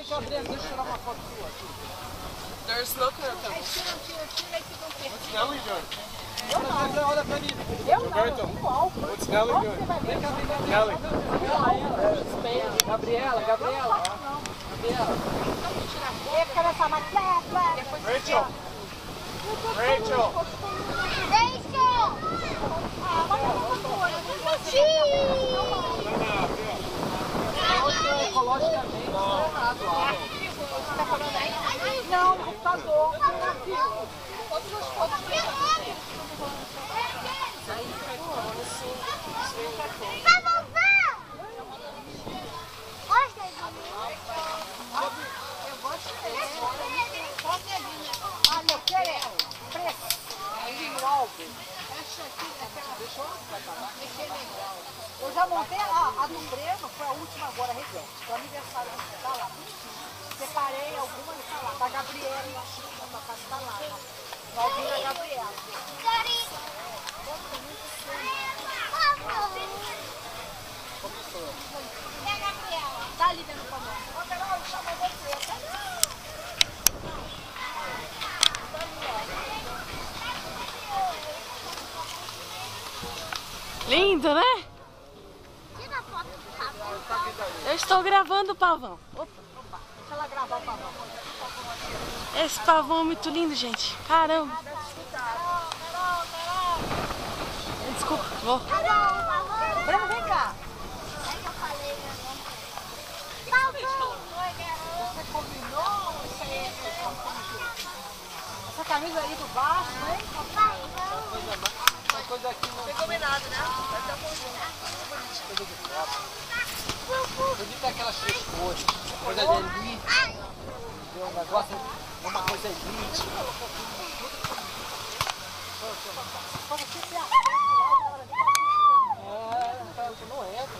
Gabriela, deixa eu tirar uma foto sua aqui. There's no curtain. What's Nelly doing? Olha pra mim. Roberto, What's Nelly doing? Nelly. Gabriela. Rachel. Rachel. Ecologicamente, não, no computador. Olha, eu quero preço. Eu já montei a do Breno, foi a última agora recente. Pro aniversário tá lá. Separei algumas, tá lá. Da Gabriela, a tua casa tá lá. Novinha Gabriela. Tá ali dentro do pavão. Ô, Carol, chama você. Lindo, né? Tira a foto do pavão. Eu estou gravando o pavão. Opa. Deixa ela gravar o pavão. Esse pavão é muito lindo, gente. Caramba. Desculpa, vou. Breno, vem cá. Você combinou? Essa camisa aí do baixo, hein? Essa coisa aqui não Foi combinado, né? Vai estar coisa de foto. Bonita aquelas três cores. Coisa de elite. Um negócio, uma coisa elite.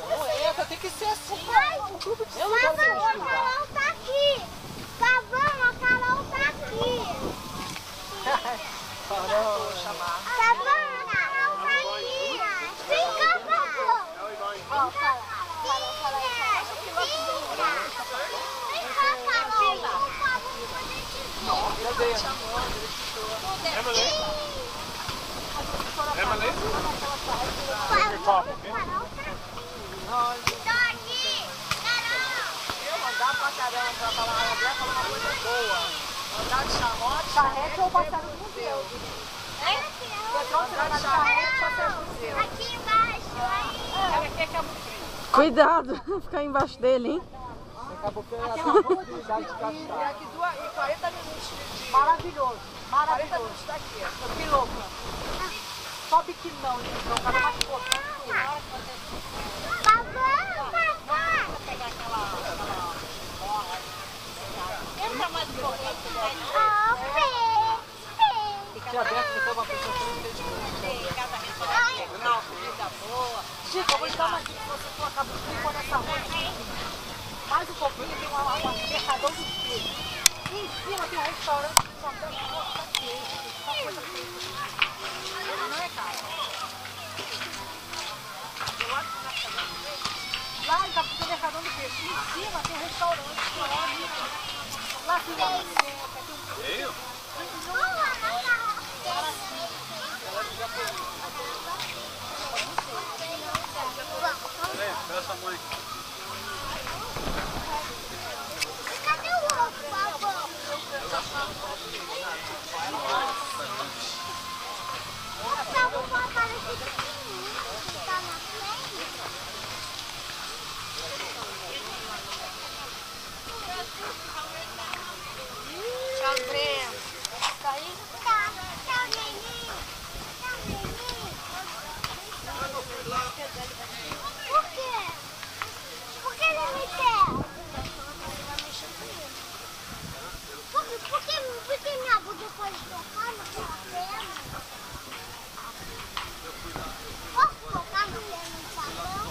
Não entra, tem que ser assim. O grupo de Pavão, a Carol tá aqui. Pavão, a Carol tá aqui. Carol, Pavão, a Carol tá aqui. Vem cá, pavão. Vem cá, Carol. Emily? Emily? Eu mandar pra caramba pra falar, a Gabriela falou uma coisa boa. Andar de charrote, charrete ou passeio no museu. Petróleo tirar na charrete, passeio no museu. Aqui embaixo, aí. Ela quer que é muito frio. Cuidado, ficar embaixo dele, hein? Acabou que ela tem uma possibilidade de E gastar. aqui 40 minutos de... Maravilhoso, 40 minutos daqui. Que louca. Sobe que não, então, cada mais pouquinho. Pavão, Pegar aquela borra. entra mais um pouquinho. Tinha aberto, então uma pessoa que não entende muito. Não, comida boa. Chico, eu vou te dar uma dica. Se você for a Cabo Frio, quando essa rua mais um pouquinho, tem uma mercadão de queijo. E em cima tem um restaurante que só tem queijo. Só coisa feita. Não é caro. Lá em Cabo Frio tem mercadão de queijo. E em cima tem um restaurante que lá tem uma seca, tem um queijo. Pera essa mãe. Cadê o outro pavão? O pavão parece pequenininho, que tá na frente. Tchau, Breno. Tá aí? Tchau, Neninho. Tchau, Neninho. Por quê? Por que ele me quer? Por que minha bunda pode tocar no pé? Posso tocar no pé no pavão?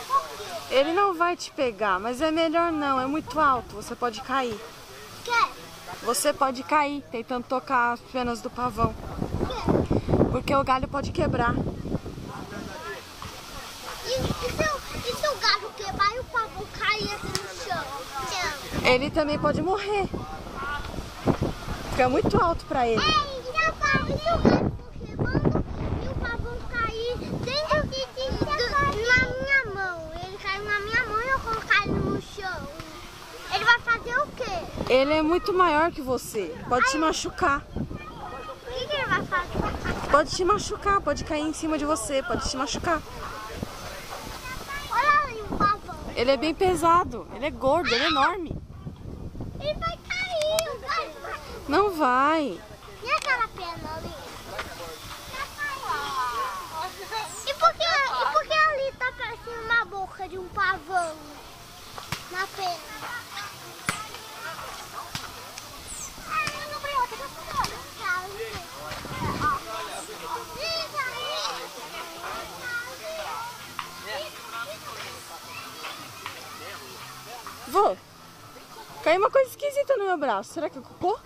Por quê? Ele não vai te pegar, mas é melhor não, é muito alto, você pode cair. Quer? Você pode cair tentando tocar as penas do pavão, Quer? porque o galho pode quebrar. E se o galho quebrar e o pavão cair aqui no chão? Ele também pode morrer. Fica muito alto pra ele. E o pavão cair dentro na minha mão. Ele caiu na minha mão e eu colocar ele no chão. Ele vai fazer o quê? Ele é muito maior que você. Pode te machucar. O que ele vai fazer? Pode te machucar, pode cair em cima de você, pode te machucar. Olha ali o pavão. Ele é bem pesado, ele é gordo, ele é enorme. Ele vai cair. Não vai. E aquela pena ali? E por que ali tá parecendo uma boca de um pavão? Na pena. Vô, caiu uma coisa esquisita no meu braço. Será que é cocô?